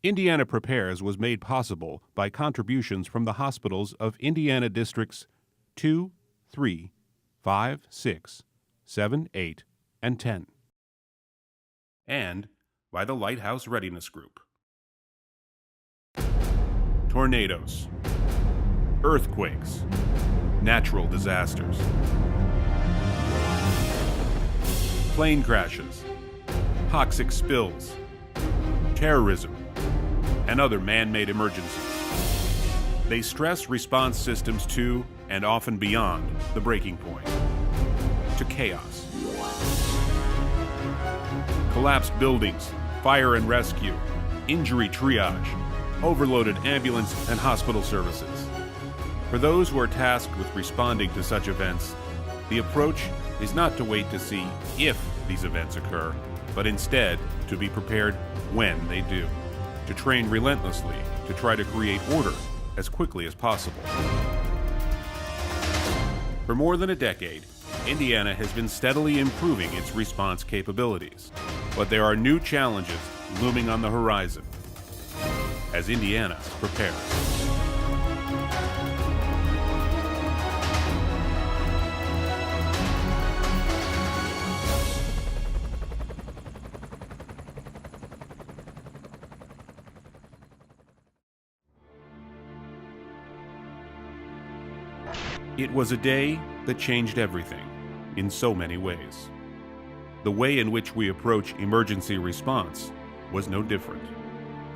Indiana Prepares was made possible by contributions from the hospitals of Indiana Districts 2, 3, 5, 6, 7, 8, and 10. And by the Lighthouse Readiness Group. Tornadoes, earthquakes, natural disasters, plane crashes, toxic spills, terrorism, and other man-made emergencies. They stress response systems to, and often beyond, the breaking point, to chaos. Collapsed buildings, fire and rescue, injury triage, overloaded ambulance and hospital services. For those who are tasked with responding to such events, the approach is not to wait to see if these events occur, but instead to be prepared when they do, to train relentlessly to try to create order as quickly as possible. For more than a decade, Indiana has been steadily improving its response capabilities, but there are new challenges looming on the horizon as Indiana prepares. It was a day that changed everything in so many ways. The way in which we approach emergency response was no different.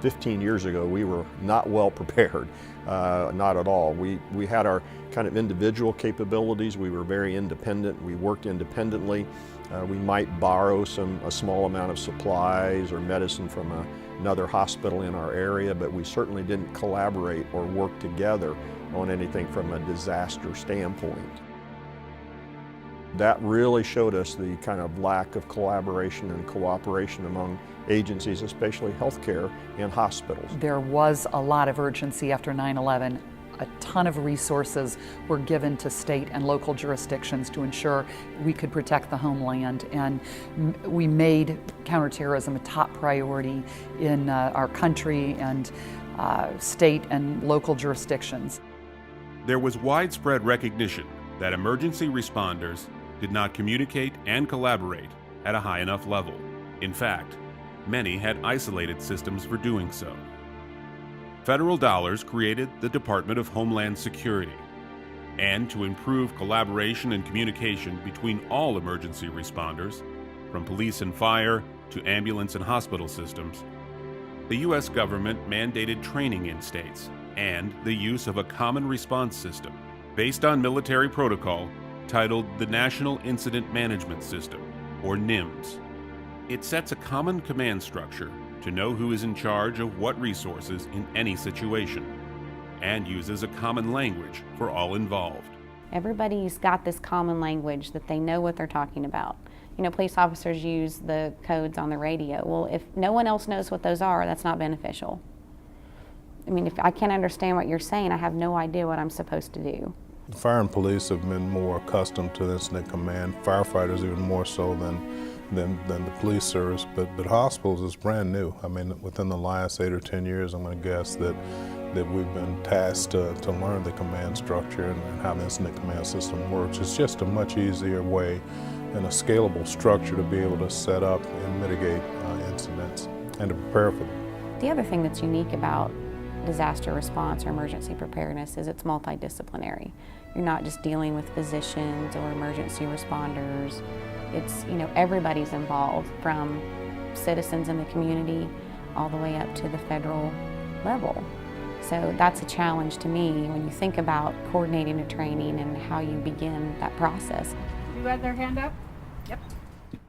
15 years ago, we were not well prepared, not at all. We had our kind of individual capabilities. We were very independent. We worked independently. We might borrow a small amount of supplies or medicine from another hospital in our area, but we certainly didn't collaborate or work together on anything from a disaster standpoint. That really showed us the kind of lack of collaboration and cooperation among agencies, especially healthcare and hospitals. There was a lot of urgency after 9/11. A ton of resources were given to state and local jurisdictions to ensure we could protect the homeland, and we made counterterrorism a top priority in our country and state and local jurisdictions. There was widespread recognition that emergency responders did not communicate and collaborate at a high enough level. In fact, many had isolated systems for doing so. Federal dollars created the Department of Homeland Security, and to improve collaboration and communication between all emergency responders, from police and fire to ambulance and hospital systems, the U.S. government mandated training in states and the use of a common response system based on military protocol titled the National Incident Management System, or NIMS. It sets a common command structure to know who is in charge of what resources in any situation, and uses a common language for all involved. Everybody's got this common language that they know what they're talking about. You know, police officers use the codes on the radio. Well, if no one else knows what those are, that's not beneficial. I mean, if I can't understand what you're saying, I have no idea what I'm supposed to do. Fire and police have been more accustomed to incident command, firefighters even more so than the police service, but hospitals is brand new. I mean, within the last 8 or 10 years, I'm going to guess that we've been tasked to learn the command structure and how the incident command system works. It's just a much easier way and a scalable structure to be able to set up and mitigate incidents and to prepare for them. The other thing that's unique about disaster response or emergency preparedness is it's multidisciplinary. You're not just dealing with physicians or emergency responders. It's, you know, everybody's involved, from citizens in the community all the way up to the federal level. So that's a challenge to me when you think about coordinating a training and how you begin that process. You got their hand up? Yep.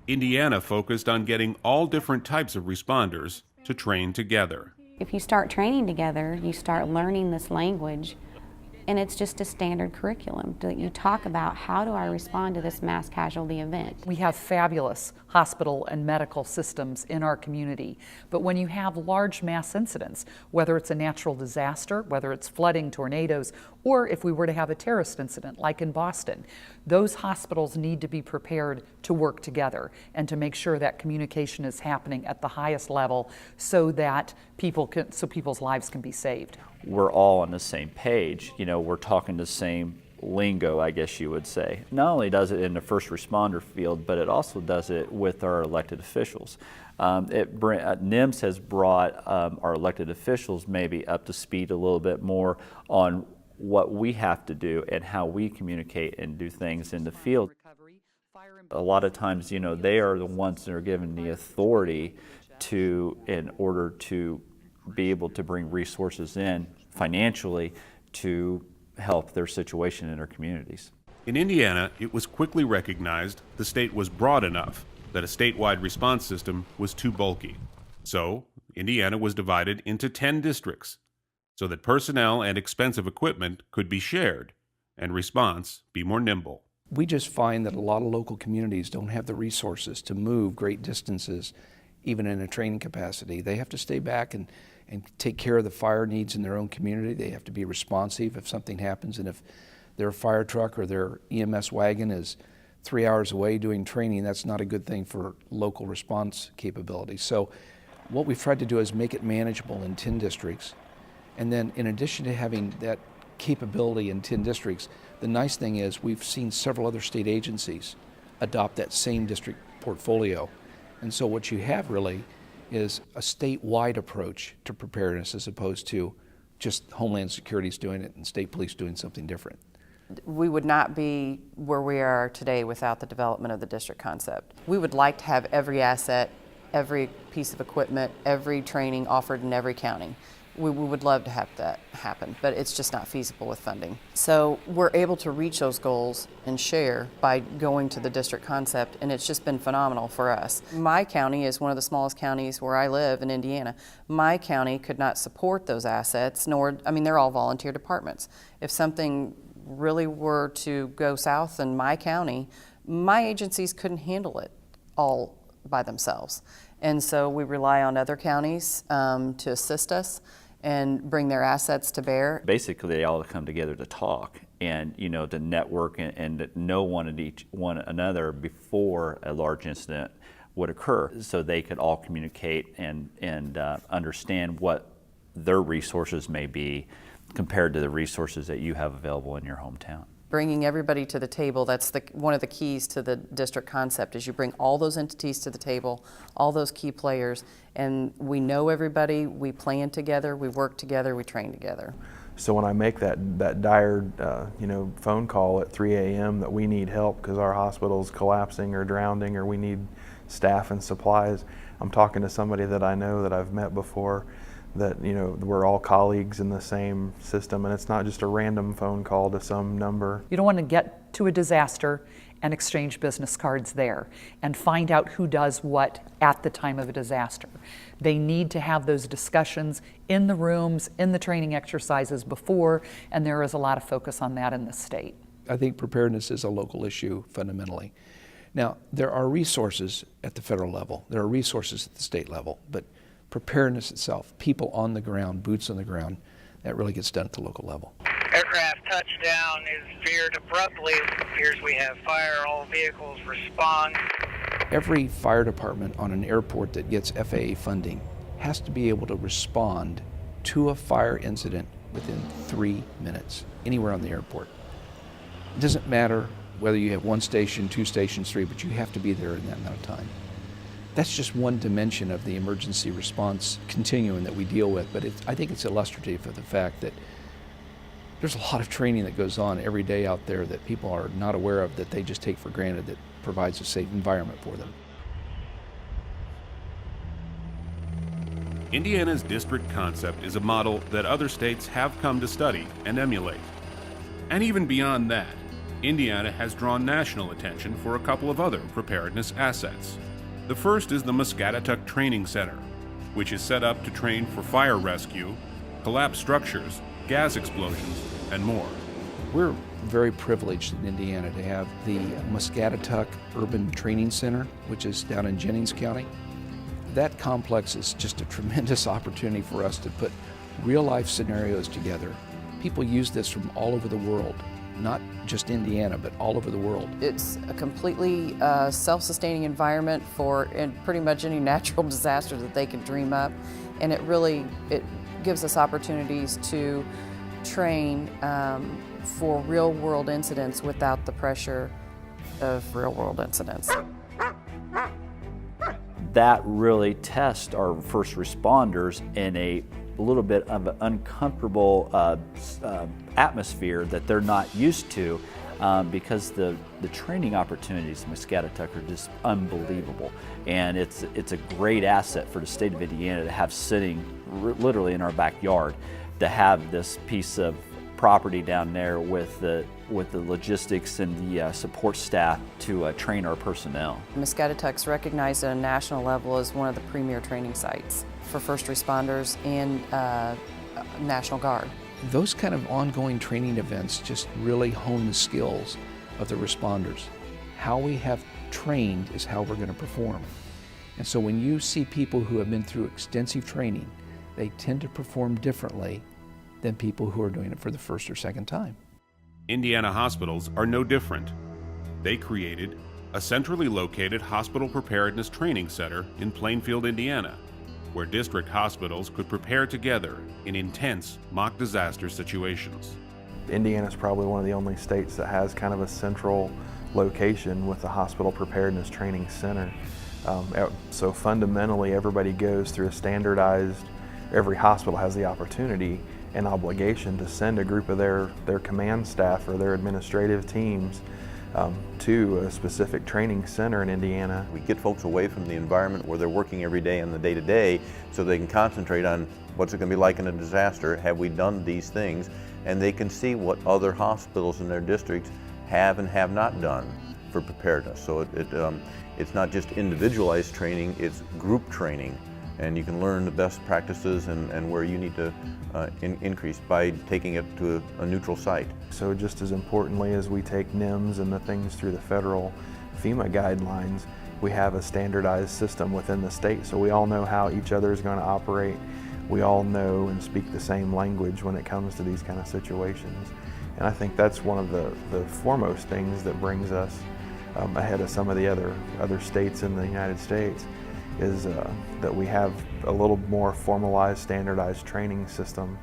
Indiana focused on getting all different types of responders to train together. If you start training together, you start learning this language, and it's just a standard curriculum that you talk about, how do I respond to this mass casualty event? We have fabulous hospital and medical systems in our community, but when you have large mass incidents, whether it's a natural disaster, whether it's flooding, tornadoes, or if we were to have a terrorist incident like in Boston, those hospitals need to be prepared to work together and to make sure that communication is happening at the highest level so that people's lives can be saved. We're all on the same page. You know, we're talking the same lingo, I guess you would say. Not only does it in the first responder field, but it also does it with our elected officials. NIMS has brought our elected officials maybe up to speed a little bit more on what we have to do and how we communicate and do things in the field. A lot of times, you know, they are the ones that are given the authority in order to be able to bring resources in financially to help their situation in their communities. In Indiana, it was quickly recognized the state was broad enough that a statewide response system was too bulky. So, Indiana was divided into 10 districts so that personnel and expensive equipment could be shared and response be more nimble. We just find that a lot of local communities don't have the resources to move great distances, even in a training capacity. They have to stay back and take care of the fire needs in their own community. They have to be responsive if something happens, and if their fire truck or their EMS wagon is 3 hours away doing training, that's not a good thing for local response capability. So what we've tried to do is make it manageable in 10 districts. And then in addition to having that capability in 10 districts, the nice thing is we've seen several other state agencies adopt that same district portfolio. And so what you have really is a statewide approach to preparedness as opposed to just Homeland Security's doing it and state police doing something different. We would not be where we are today without the development of the district concept. We would like to have every asset, every piece of equipment, every training offered in every county. We would love to have that happen, but it's just not feasible with funding. So we're able to reach those goals and share by going to the district concept, and it's just been phenomenal for us. My county is one of the smallest counties where I live in Indiana. My county could not support those assets, they're all volunteer departments. If something really were to go south in my county, my agencies couldn't handle it all by themselves. And so we rely on other counties to assist us and bring their assets to bear. Basically, they all come together to talk and, you know, to network and know one another before a large incident would occur, so they could all communicate and understand what their resources may be compared to the resources that you have available in your hometown. Bringing everybody to the table, that's one of the keys to the district concept, is you bring all those entities to the table, all those key players, and we know everybody, we plan together, we work together, we train together. So when I make that dire phone call at 3 a.m. that we need help because our hospital's collapsing or drowning or we need staff and supplies, I'm talking to somebody that I know that I've met before, that, you know, we're all colleagues in the same system, and it's not just a random phone call to some number. You don't want to get to a disaster and exchange business cards there and find out who does what at the time of a disaster. They need to have those discussions in the rooms, in the training exercises before, and there is a lot of focus on that in the state. I think preparedness is a local issue fundamentally. Now, there are resources at the federal level, there are resources at the state level, but preparedness itself, people on the ground, boots on the ground, that really gets done at the local level. Aircraft touchdown is veered abruptly. Appears we have fire. All vehicles respond. Every fire department on an airport that gets FAA funding has to be able to respond to a fire incident within 3 minutes, anywhere on the airport. It doesn't matter whether you have 1 station, 2 stations, 3, but you have to be there in that amount of time. That's just one dimension of the emergency response continuum that we deal with, but I think it's illustrative of the fact that there's a lot of training that goes on every day out there that people are not aware of, that they just take for granted, that provides a safe environment for them. Indiana's district concept is a model that other states have come to study and emulate. And even beyond that, Indiana has drawn national attention for a couple of other preparedness assets. The first is the Muscatatuck Training Center, which is set up to train for fire rescue, collapsed structures, gas explosions, and more. We're very privileged in Indiana to have the Muscatatuck Urban Training Center, which is down in Jennings County. That complex is just a tremendous opportunity for us to put real-life scenarios together. People use this from all over the world not just Indiana, but all over the world. It's a completely self-sustaining environment for pretty much any natural disaster that they could dream up. And it gives us opportunities to train for real-world incidents without the pressure of real-world incidents. That really tests our first responders in a little bit of an uncomfortable atmosphere that they're not used to, because the training opportunities in Muscatatuck are just unbelievable. And it's a great asset for the state of Indiana to have sitting literally in our backyard, to have this piece of property down there with the logistics and the support staff to train our personnel. Muscatatuck's recognized at a national level as one of the premier training sites for first responders and National Guard. Those kind of ongoing training events just really hone the skills of the responders. How we have trained is how we're going to perform. And so when you see people who have been through extensive training, they tend to perform differently than people who are doing it for the first or second time. Indiana hospitals are no different. They created a centrally located hospital preparedness training center in Plainfield, Indiana, where district hospitals could prepare together in intense mock disaster situations. Indiana is probably one of the only states that has kind of a central location with the Hospital Preparedness Training Center. So fundamentally, everybody goes through a standardized, every hospital has the opportunity and obligation to send a group of their command staff or their administrative teams to a specific training center in Indiana. We get folks away from the environment where they're working every day on the day-to-day so they can concentrate on what's it going to be like in a disaster, have we done these things, and they can see what other hospitals in their districts have and have not done for preparedness. So it's not just individualized training, it's group training. And you can learn the best practices and where you need to increase by taking it to a neutral site. So just as importantly as we take NIMS and the things through the federal FEMA guidelines, we have a standardized system within the state. So we all know how each other is going to operate. We all know and speak the same language when it comes to these kind of situations. And I think that's one of the foremost things that brings us ahead of some of the other states in the United States, is that we have a little more formalized, standardized training system,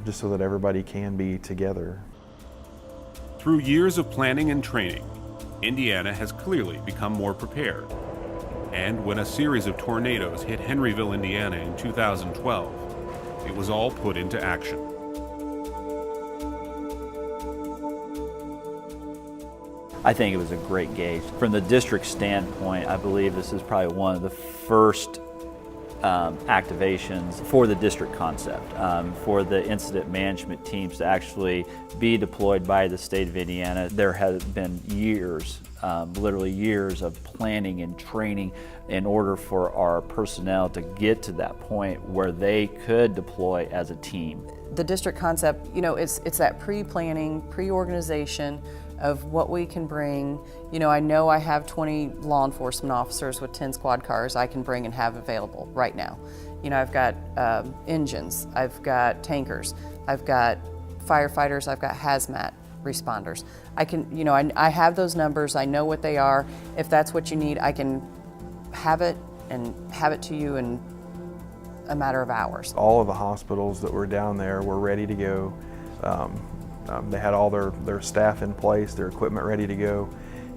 just so that everybody can be together. Through years of planning and training, Indiana has clearly become more prepared. And when a series of tornadoes hit Henryville, Indiana in 2012, it was all put into action. I think it was a great gauge. From the district standpoint, I believe this is probably one of the first activations for the district concept, for the incident management teams to actually be deployed by the state of Indiana. There has been years, literally years of planning and training in order for our personnel to get to that point where they could deploy as a team. The district concept, you know, it's that pre-planning, pre-organization of what we can bring. You know I have 20 law enforcement officers with 10 squad cars I can bring and have available right now. You know, I've got engines, I've got tankers, I've got firefighters, I've got hazmat responders. I have those numbers, I know what they are. If that's what you need, I can have it and have it to you in a matter of hours. All of the hospitals that were down there were ready to go. They had all their staff in place, their equipment ready to go,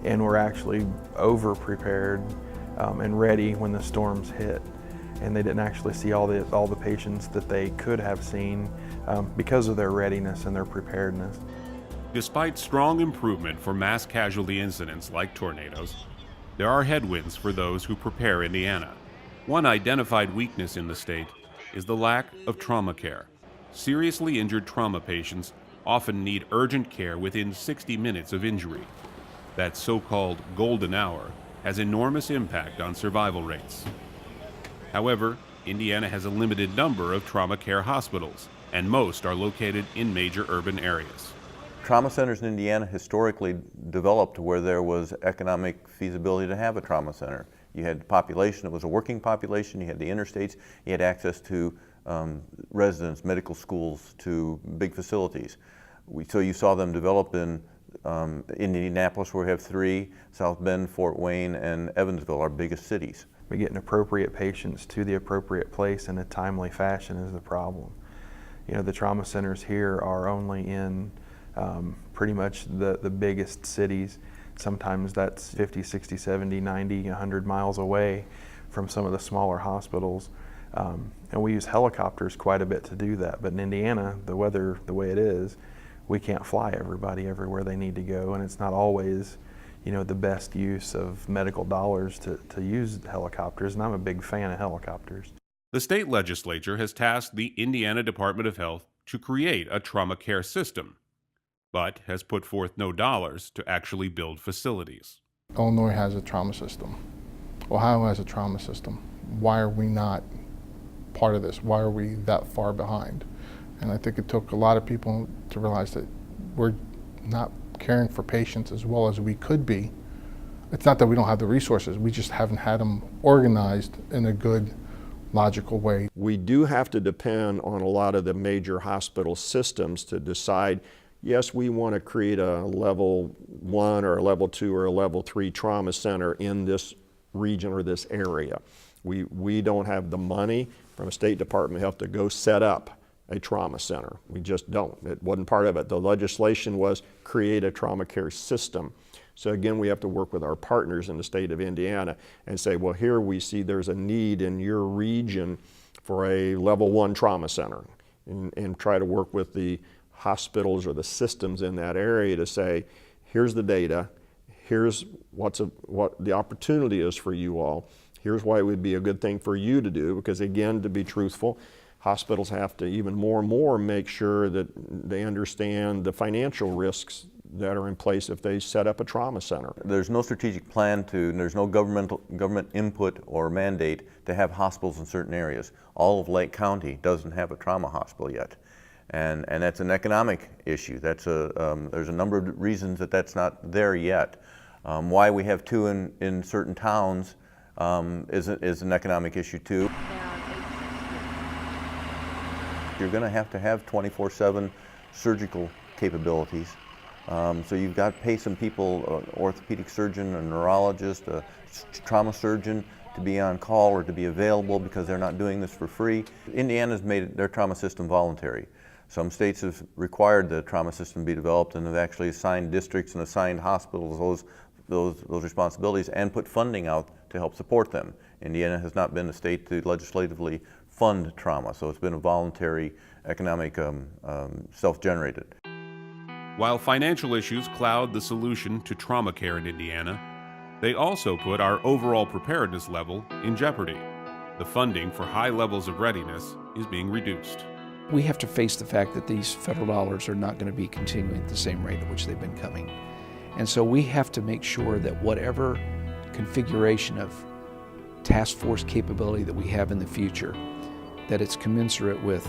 and were actually over-prepared and ready when the storms hit. And they didn't actually see all the patients that they could have seen because of their readiness and their preparedness. Despite strong improvement for mass casualty incidents like tornadoes, there are headwinds for those who prepare Indiana. One identified weakness in the state is the lack of trauma care. Seriously injured trauma patients often need urgent care within 60 minutes of injury. That so-called golden hour has enormous impact on survival rates. However, Indiana has a limited number of trauma care hospitals, and most are located in major urban areas. Trauma centers in Indiana historically developed where there was economic feasibility to have a trauma center. You had the population, it was a working population, you had the interstates, you had access to residents, medical schools, to big facilities. So you saw them develop in Indianapolis, where we have 3, South Bend, Fort Wayne, and Evansville, our biggest cities. But getting appropriate patients to the appropriate place in a timely fashion is the problem. You know, the trauma centers here are only in pretty much the biggest cities. Sometimes that's 50, 60, 70, 90, 100 miles away from some of the smaller hospitals. And we use helicopters quite a bit to do that. But in Indiana, the weather the way it is, we can't fly everybody everywhere they need to go, and it's not always, you know, the best use of medical dollars to use helicopters, and I'm a big fan of helicopters. The state legislature has tasked the Indiana Department of Health to create a trauma care system, but has put forth no dollars to actually build facilities. Illinois has a trauma system. Ohio has a trauma system. Why are we not part of this? Why are we that far behind? And I think it took a lot of people to realize that we're not caring for patients as well as we could be. It's not that we don't have the resources, we just haven't had them organized in a good, logical way. We do have to depend on a lot of the major hospital systems to decide, yes, we want to create a level 1 or a level 2 or a level 3 trauma center in this region or this area. We don't have the money from a State Department of Health to go set up a trauma center. We just don't. It wasn't part of it. The legislation was create a trauma care system. So again, we have to work with our partners in the state of Indiana and say, well, here we see there's a need in your region for a level 1 trauma center, and try to work with the hospitals or the systems in that area to say, here's the data, here's what the opportunity is for you all, here's why it would be a good thing for you to do, because again, to be truthful, hospitals have to even more and more make sure that they understand the financial risks that are in place if they set up a trauma center. There's no strategic plan there's no government input or mandate to have hospitals in certain areas. All of Lake County doesn't have a trauma hospital yet. And that's an economic issue. There's a number of reasons that that's not there yet. Why we have 2 in certain towns is an economic issue too. You're going to have 24/7 surgical capabilities. So you've got to pay some people, an orthopedic surgeon, a neurologist, a trauma surgeon, to be on call or to be available because they're not doing this for free. Indiana's made their trauma system voluntary. Some states have required the trauma system be developed and have actually assigned districts and assigned hospitals those responsibilities and put funding out to help support them. Indiana has not been a state to legislatively fund trauma, so it's been a voluntary economic self-generated. While financial issues cloud the solution to trauma care in Indiana, they also put our overall preparedness level in jeopardy. The funding for high levels of readiness is being reduced. We have to face the fact that these federal dollars are not going to be continuing at the same rate at which they've been coming. And so we have to make sure that whatever configuration of task force capability that we have in the future, that it's commensurate with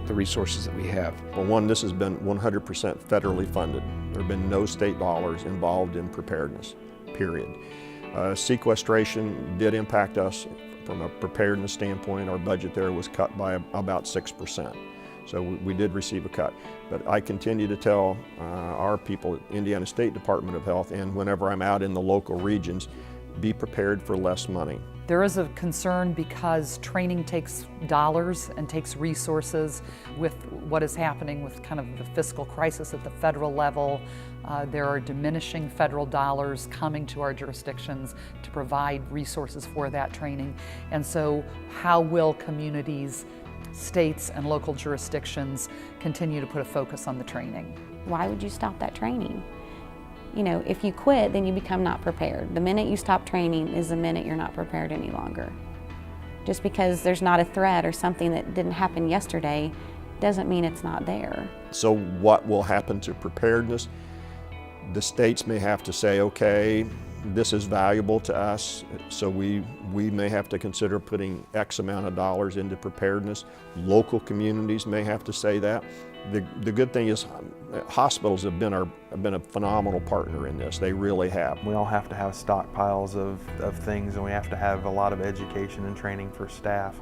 the resources that we have. Well, one, this has been 100% federally funded. There have been no state dollars involved in preparedness, period. Sequestration did impact us from a preparedness standpoint. Our budget there was cut by about 6%. So we did receive a cut. But I continue to tell our people at Indiana State Department of Health, and whenever I'm out in the local regions, be prepared for less money. There is a concern because training takes dollars and takes resources. With what is happening with kind of the fiscal crisis at the federal level, there are diminishing federal dollars coming to our jurisdictions to provide resources for that training. And so how will communities, states, and local jurisdictions continue to put a focus on the training? Why would you stop that training? You know, if you quit, then you become not prepared. The minute you stop training is the minute you're not prepared any longer. Just because there's not a threat or something that didn't happen yesterday doesn't mean it's not there. So what will happen to preparedness? The states may have to say, okay, this is valuable to us, so we may have to consider putting X amount of dollars into preparedness. Local communities may have to say that. The good thing is hospitals have been a phenomenal partner in this. They really have. We all have to have stockpiles of things, and we have to have a lot of education and training for staff.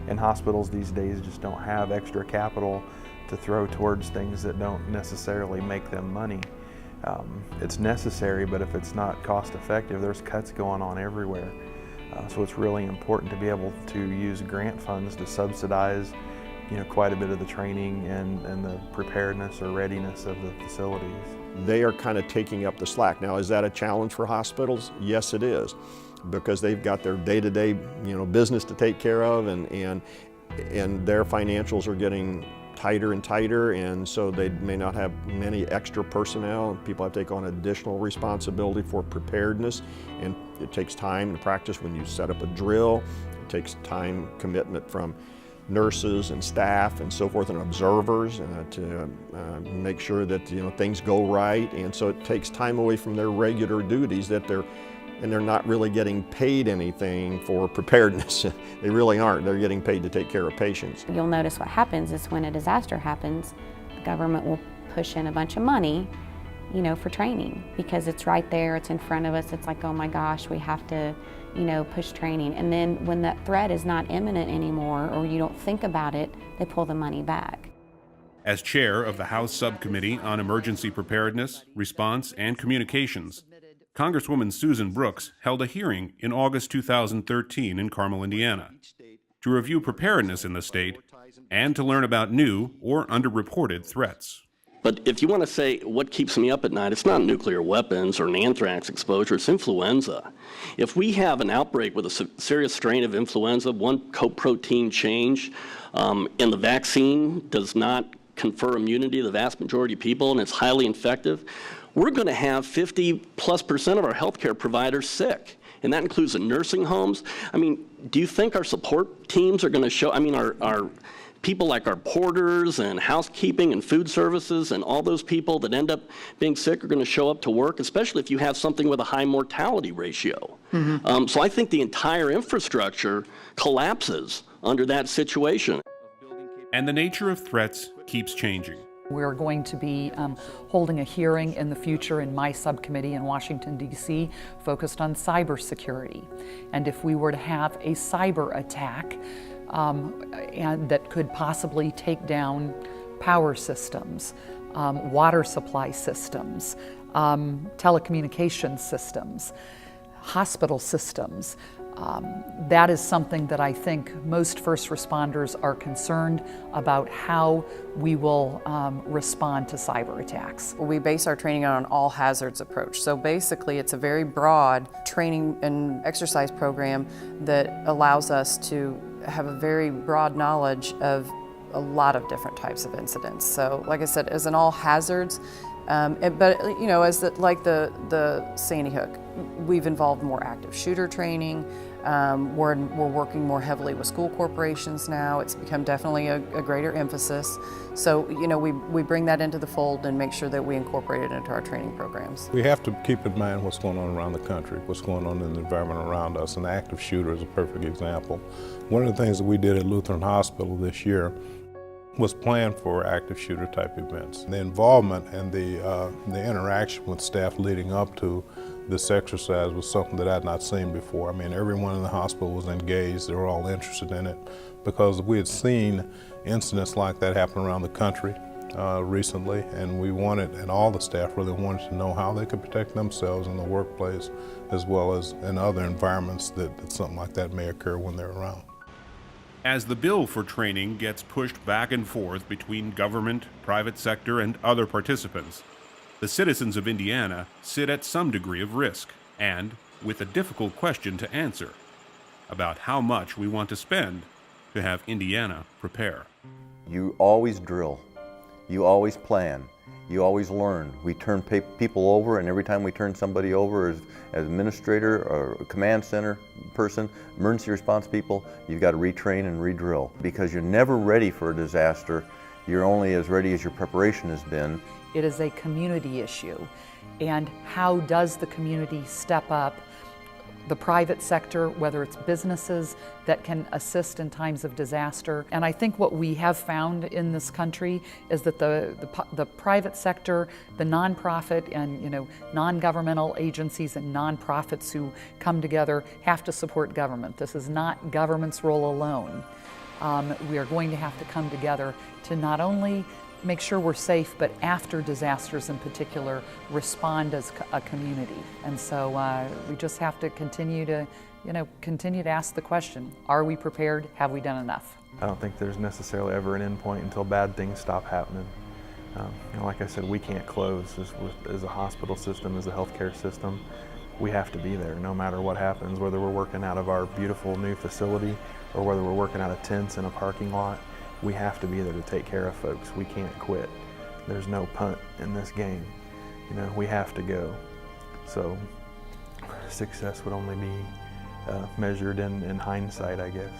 And hospitals these days just don't have extra capital to throw towards things that don't necessarily make them money. It's necessary, but if it's not cost effective, there's cuts going on everywhere. So it's really important to be able to use grant funds to subsidize quite a bit of the training and the preparedness or readiness of the facilities. They are kind of taking up the slack. Now, is that a challenge for hospitals? Yes, it is, because they've got their day-to-day business to take care of, and their financials are getting tighter and tighter, and so they may not have many extra personnel. People have to take on additional responsibility for preparedness, and it takes time to practice when you set up a drill. It takes time, commitment from nurses and staff and so forth, and observers to make sure that things go right, and so it takes time away from their regular duties that they're not really getting paid anything for preparedness. They really aren't. They're getting paid to take care of patients. You'll notice what happens is when a disaster happens, the government will push in a bunch of money, for training, because it's right there, it's in front of us. It's like, oh my gosh, we have to, push training. And then when that threat is not imminent anymore, or you don't think about it, they pull the money back. As chair of the House Subcommittee on Emergency Preparedness, Response, and Communications, Congresswoman Susan Brooks held a hearing in August 2013 in Carmel, Indiana, to review preparedness in the state and to learn about new or underreported threats. But if you want to say what keeps me up at night, it's not nuclear weapons or an anthrax exposure, it's influenza. If we have an outbreak with a serious strain of influenza, one coat protein change in the vaccine does not confer immunity to the vast majority of people, and it's highly infective, we're going to have 50+% of our healthcare providers sick, and that includes the nursing homes. Do you think our support teams are going to show, our people like our porters and housekeeping and food services and all those people that end up being sick are going to show up to work, especially if you have something with a high mortality ratio. Mm-hmm. So I think the entire infrastructure collapses under that situation. And the nature of threats keeps changing. We're going to be holding a hearing in the future in my subcommittee in Washington, D.C., focused on cybersecurity. And if we were to have a cyber attack and that could possibly take down power systems, water supply systems, telecommunications systems, hospital systems, that is something that I think most first responders are concerned about, how we will respond to cyber attacks. We base our training on an all hazards approach. So basically it's a very broad training and exercise program that allows us to have a very broad knowledge of a lot of different types of incidents. So like I said, as an all hazards, but as like the Sandy Hook, we've involved more active shooter training. We're working more heavily with school corporations now. It's become definitely a greater emphasis. So we bring that into the fold and make sure that we incorporate it into our training programs. We have to keep in mind what's going on around the country, what's going on in the environment around us. An active shooter is a perfect example. One of the things that we did at Lutheran Hospital this year was planned for active shooter type events. The involvement and the interaction with staff leading up to this exercise was something that I'd not seen before. Everyone in the hospital was engaged. They were all interested in it because we had seen incidents like that happen around the country recently, and we wanted, and all the staff really wanted to know how they could protect themselves in the workplace as well as in other environments that something like that may occur when they're around. As the bill for training gets pushed back and forth between government, private sector, and other participants, the citizens of Indiana sit at some degree of risk, and with a difficult question to answer about how much we want to spend to have Indiana prepare. You always drill, you always plan, you always learn. We turn people over, and every time we turn somebody over as administrator or a command center person, emergency response people, you've got to retrain and re-drill, because you're never ready for a disaster. You're only as ready as your preparation has been. It is a community issue, and how does the community step up? The private sector, whether it's businesses that can assist in times of disaster. And I think what we have found in this country is that the private sector, the nonprofit and non-governmental agencies and nonprofits who come together have to support government. This is not government's role alone. We are going to have to come together to not only make sure we're safe, but after disasters in particular, respond as a community. And so we just have to continue to ask the question, are we prepared? Have we done enough? I don't think there's necessarily ever an end point until bad things stop happening. Like I said, we can't close as a hospital system, as a healthcare system. We have to be there no matter what happens, whether we're working out of our beautiful new facility or whether we're working out of tents in a parking lot. We have to be there to take care of folks. We can't quit. There's no punt in this game. We have to go. So success would only be measured in hindsight, I guess.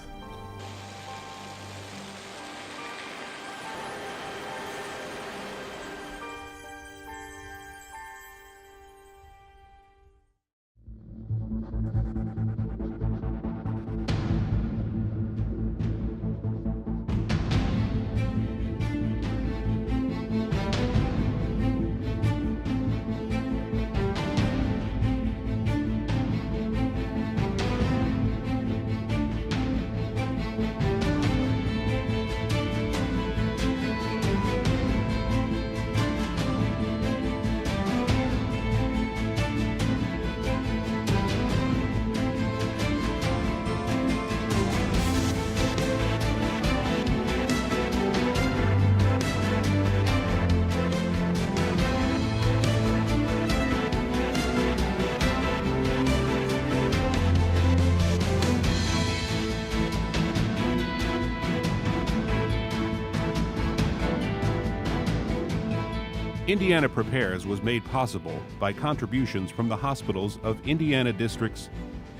Indiana Prepares was made possible by contributions from the hospitals of Indiana Districts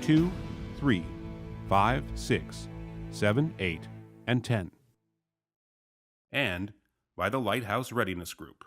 2, 3, 5, 6, 7, 8, and 10, and by the Lighthouse Readiness Group.